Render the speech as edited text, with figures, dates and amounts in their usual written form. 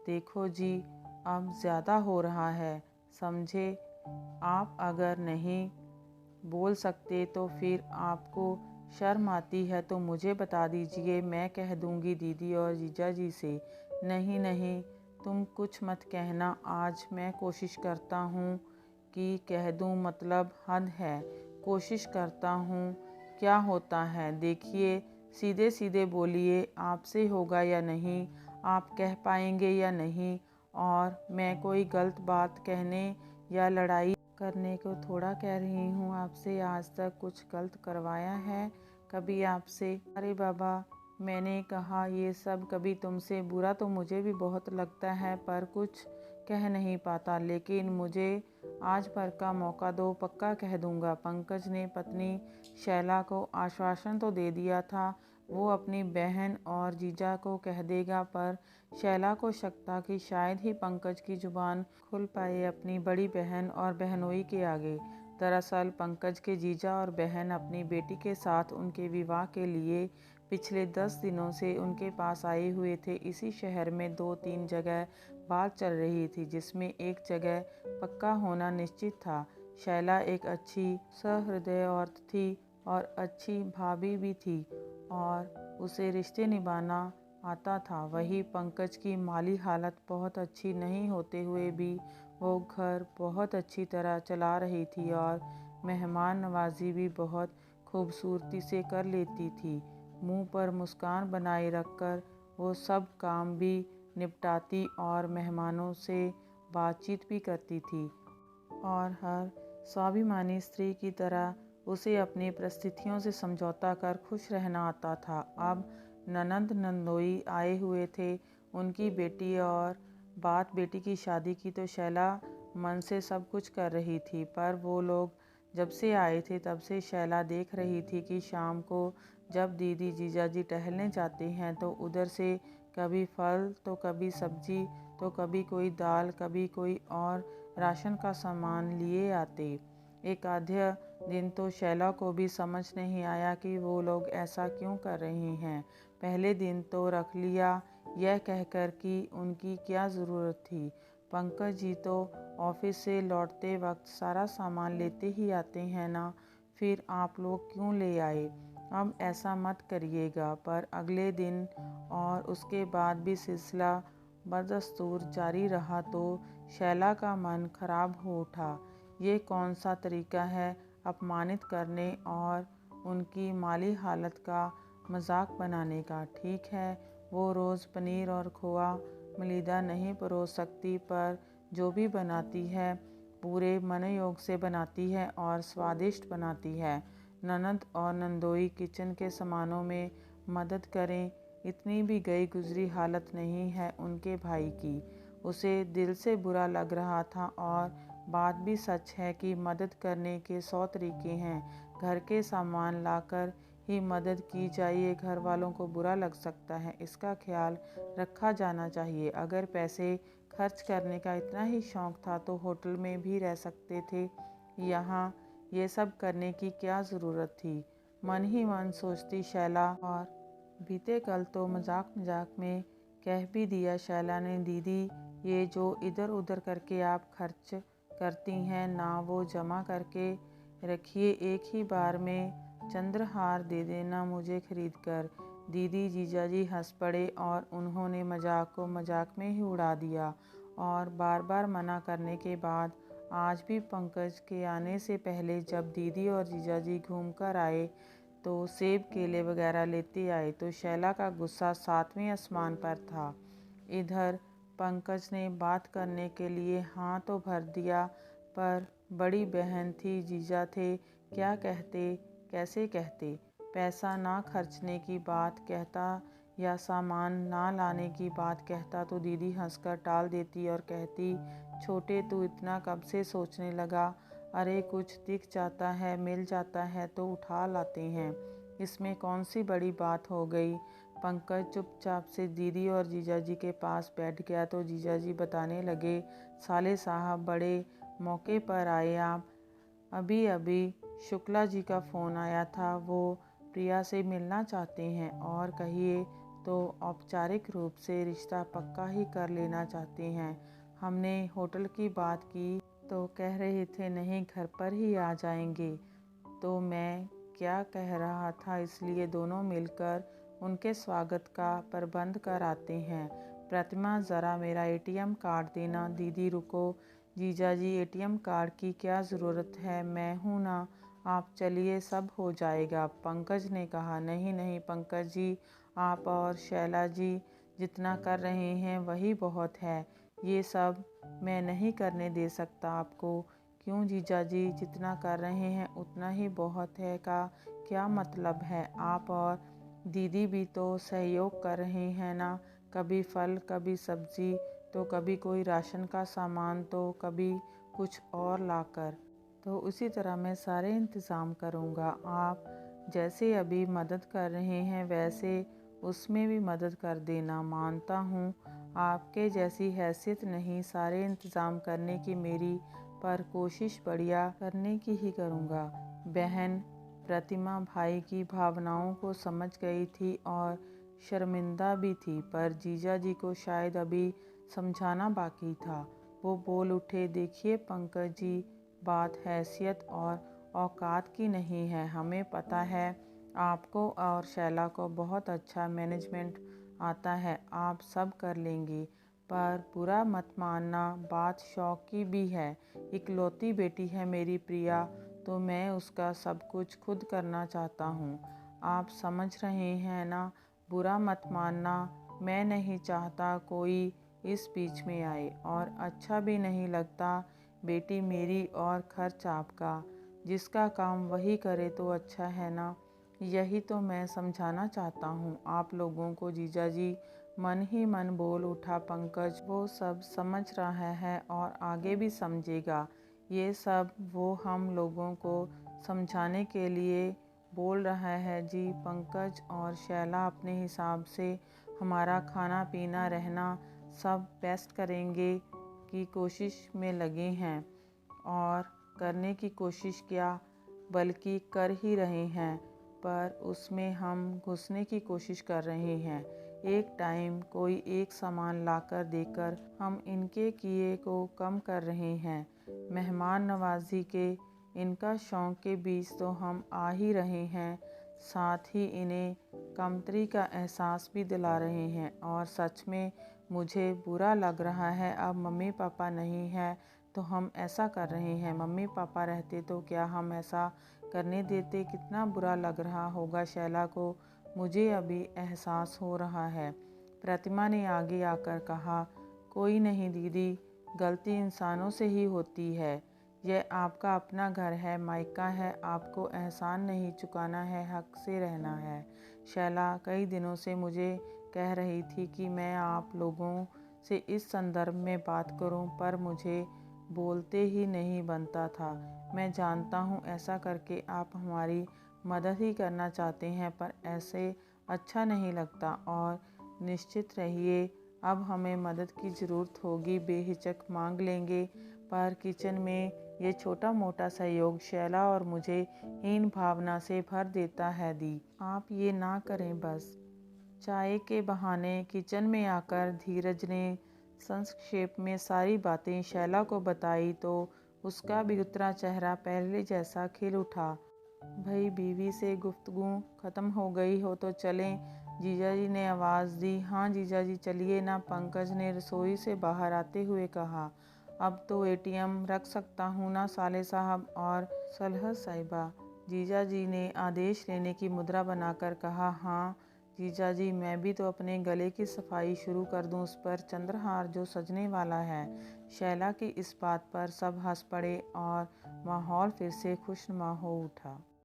देखो जी, अब ज़्यादा हो रहा है, समझे। आप अगर नहीं बोल सकते तो फिर आपको शर्म आती है तो मुझे बता दीजिए, मैं कह दूंगी दीदी और जीजा जी से। नहीं नहीं, तुम कुछ मत कहना, आज मैं कोशिश करता हूँ कि कह दूँ, मतलब हद है। कोशिश करता हूँ, क्या होता है। देखिए, सीधे सीधे बोलिए, आपसे होगा या नहीं, आप कह पाएंगे या नहीं। और मैं कोई गलत बात कहने या लड़ाई करने को थोड़ा कह रही हूँ आपसे। आज तक कुछ गलत करवाया है कभी आपसे? अरे बाबा, मैंने कहा ये सब कभी तुमसे। बुरा तो मुझे भी बहुत लगता है पर कुछ कह नहीं पाता, लेकिन मुझे आज भर का मौका दो, पक्का कह दूंगा। पंकज ने पत्नी शैला को आश्वासन तो दे दिया था, वो अपनी बहन और जीजा को कह देगा, पर शैला को शक था कि शायद ही पंकज की जुबान खुल पाए अपनी बड़ी बहन और बहनोई के आगे। दरअसल पंकज के जीजा और बहन अपनी बेटी के साथ उनके विवाह के लिए पिछले 10 दिनों से उनके पास आए हुए थे। इसी शहर में 2-3 जगह बात चल रही थी, जिसमें एक जगह पक्का होना निश्चित था। शैला एक अच्छी सहृदय औरत थी और अच्छी भाभी भी थी और उसे रिश्ते निभाना आता था। वही पंकज की माली हालत बहुत अच्छी नहीं होते हुए भी वो घर बहुत अच्छी तरह चला रही थी और मेहमान नवाजी भी बहुत खूबसूरती से कर लेती थी। मुंह पर मुस्कान बनाए रखकर वो सब काम भी निपटाती और मेहमानों से बातचीत भी करती थी और हर स्वाभिमानी स्त्री की तरह उसे अपनी परिस्थितियों से समझौता कर खुश रहना आता था। अब ननंद नंदोई आए हुए थे, उनकी बेटी और बात बेटी की शादी की तो शैला मन से सब कुछ कर रही थी। पर वो लोग जब से आए थे तब से शैला देख रही थी कि शाम को जब दीदी जीजाजी टहलने जाते हैं तो उधर से कभी फल तो कभी सब्जी तो कभी कोई दाल, कभी कोई और राशन का सामान लिए आते। एक आधे दिन तो शैला को भी समझ नहीं आया कि वो लोग ऐसा क्यों कर रहे हैं। पहले दिन तो रख लिया यह कहकर कि उनकी क्या ज़रूरत थी, पंकज जी तो ऑफिस से लौटते वक्त सारा सामान लेते ही आते हैं ना, फिर आप लोग क्यों ले आए। अब ऐसा मत करिएगा। पर अगले दिन और उसके बाद भी सिलसिला बदस्तूर जारी रहा तो शैला का मन खराब हो उठा। ये कौन सा तरीका है अपमानित करने और उनकी माली हालत का मजाक बनाने का। ठीक है, वो रोज़ पनीर और खोआ मलीदा नहीं परोस सकती, पर जो भी बनाती है पूरे मनोयोग से बनाती है और स्वादिष्ट बनाती है। ननद और नंदोई किचन के सामानों में मदद करें, इतनी भी गई गुजरी हालत नहीं है उनके भाई की। उसे दिल से बुरा लग रहा था और बात भी सच है कि मदद करने के 100 तरीके हैं। घर के सामान लाकर ही मदद की जाए, घर वालों को बुरा लग सकता है, इसका ख्याल रखा जाना चाहिए। अगर पैसे खर्च करने का इतना ही शौक था तो होटल में भी रह सकते थे, यहाँ ये सब करने की क्या ज़रूरत थी, मन ही मन सोचती शैला। और बीते कल तो मजाक मजाक में कह भी दिया शैला ने, दीदी ये जो इधर उधर करके आप खर्च करती हैं ना, वो जमा करके रखिए, एक ही बार में चंद्रहार दे देना मुझे खरीद कर। दीदी जीजाजी हंस पड़े और उन्होंने मजाक को मजाक में ही उड़ा दिया और बार बार मना करने के बाद आज भी पंकज के आने से पहले जब दीदी और जीजाजी घूम कर आए तो सेब केले वगैरह लेते आए तो शैला का गुस्सा 7वें आसमान पर था। इधर पंकज ने बात करने के लिए हाँ तो भर दिया, पर बड़ी बहन थी, जीजा थे, क्या कहते, कैसे कहते। पैसा ना खर्चने की बात कहता या सामान ना लाने की बात कहता तो दीदी हंसकर टाल देती और कहती, छोटे तू इतना कब से सोचने लगा, अरे कुछ दिख जाता है मिल जाता है तो उठा लाते हैं, इसमें कौन सी बड़ी बात हो गई। पंकज चुपचाप से दीदी और जीजाजी के पास बैठ गया तो जीजाजी बताने लगे, साले साहब बड़े मौके पर आए आप। अभी अभी शुक्ला जी का फ़ोन आया था, वो प्रिया से मिलना चाहते हैं और कहिए तो औपचारिक रूप से रिश्ता पक्का ही कर लेना चाहते हैं। हमने होटल की बात की तो कह रहे थे नहीं, घर पर ही आ जाएंगे। तो मैं क्या कह रहा था, इसलिए दोनों मिलकर उनके स्वागत का प्रबंध कर आते हैं। प्रतिमा, ज़रा मेरा एटीएम कार्ड देना। दीदी रुको, जीजाजी एटीएम कार्ड की क्या ज़रूरत है, मैं हूँ ना, आप चलिए सब हो जाएगा। पंकज ने कहा, नहीं नहीं पंकज जी, आप और शैला जी जितना कर रहे हैं वही बहुत है, ये सब मैं नहीं करने दे सकता आपको। क्यों जीजाजी, जितना कर रहे हैं उतना ही बहुत है का क्या मतलब है? आप और दीदी भी तो सहयोग कर रहे हैं ना, कभी फल, कभी सब्जी, तो कभी कोई राशन का सामान, तो कभी कुछ और लाकर। तो उसी तरह मैं सारे इंतज़ाम करूँगा। आप जैसे अभी मदद कर रहे हैं वैसे उसमें भी मदद कर देना। मानता हूँ आपके जैसी हैसियत नहीं सारे इंतज़ाम करने की मेरी, पर कोशिश बढ़िया करने की ही करूँगा। बहन प्रतिमा भाई की भावनाओं को समझ गई थी और शर्मिंदा भी थी, पर जीजा जी को शायद अभी समझाना बाकी था। वो बोल उठे, देखिए पंकज जी, बात हैसियत और औकात की नहीं है। हमें पता है आपको और शैला को बहुत अच्छा मैनेजमेंट आता है, आप सब कर लेंगे, पर बुरा मत मानना, बात शौक की भी है। इकलौती बेटी है मेरी प्रिया, तो मैं उसका सब कुछ खुद करना चाहता हूँ। आप समझ रहे हैं ना, बुरा मत मानना, मैं नहीं चाहता कोई इस बीच में आए, और अच्छा भी नहीं लगता बेटी मेरी और खर्च आपका, जिसका काम वही करे तो अच्छा है ना। यही तो मैं समझाना चाहता हूँ आप लोगों को। जीजाजी मन ही मन बोल उठा पंकज, वो सब समझ रहा है और आगे भी समझेगा। ये सब वो हम लोगों को समझाने के लिए बोल रहा है जी। पंकज और शैला अपने हिसाब से हमारा खाना पीना रहना सब बेस्ट करेंगे की कोशिश में लगे हैं, और करने की कोशिश क्या बल्कि कर ही रहे हैं, पर उसमें हम घुसने की कोशिश कर रहे हैं। एक टाइम कोई एक सामान लाकर देकर हम इनके किए को कम कर रहे हैं। मेहमान नवाजी के इनका शौक के बीच तो हम आ ही रहे हैं, साथ ही इन्हें कमतरी का एहसास भी दिला रहे हैं। और सच में मुझे बुरा लग रहा है, अब मम्मी पापा नहीं है तो हम ऐसा कर रहे हैं। मम्मी पापा रहते तो क्या हम ऐसा करने देते? कितना बुरा लग रहा होगा शैला को, मुझे अभी एहसास हो रहा है। प्रतिमा ने आगे आकर कहा, कोई नहीं दीदी, गलती इंसानों से ही होती है। यह आपका अपना घर है, मायका है, आपको एहसान नहीं चुकाना है, हक से रहना है। शैला कई दिनों से मुझे कह रही थी कि मैं आप लोगों से इस संदर्भ में बात करूं, पर मुझे बोलते ही नहीं बनता था। मैं जानता हूँ ऐसा करके आप हमारी मदद ही करना चाहते हैं, पर ऐसे अच्छा नहीं लगता। और निश्चित रहिए अब हमें मदद की ज़रूरत होगी, बेहिचक मांग लेंगे, पर किचन में ये छोटा मोटा सहयोग शैला और मुझे हीन भावना से भर देता है। दी, आप ये ना करें बस। चाय के बहाने किचन में आकर धीरज ने संक्षेप में सारी बातें शैला को बताई तो उसका भी उतरा चेहरा पहले जैसा खिल उठा। भाई बीवी से गुफ्तगू ख़त्म हो गई हो तो चलें, जीजाजी ने आवाज़ दी। हाँ जीजाजी चलिए ना, पंकज ने रसोई से बाहर आते हुए कहा। अब तो एटीएम रख सकता हूँ ना साले साहब और सलह साहिबा, जीजाजी ने आदेश लेने की मुद्रा बनाकर कहा। हाँ जीजाजी, मैं भी तो अपने गले की सफाई शुरू कर दूं, उस पर चंद्रहार जो सजने वाला है। शैला की इस बात पर सब हंस पड़े और माहौल फिर से खुशनुमा हो उठा।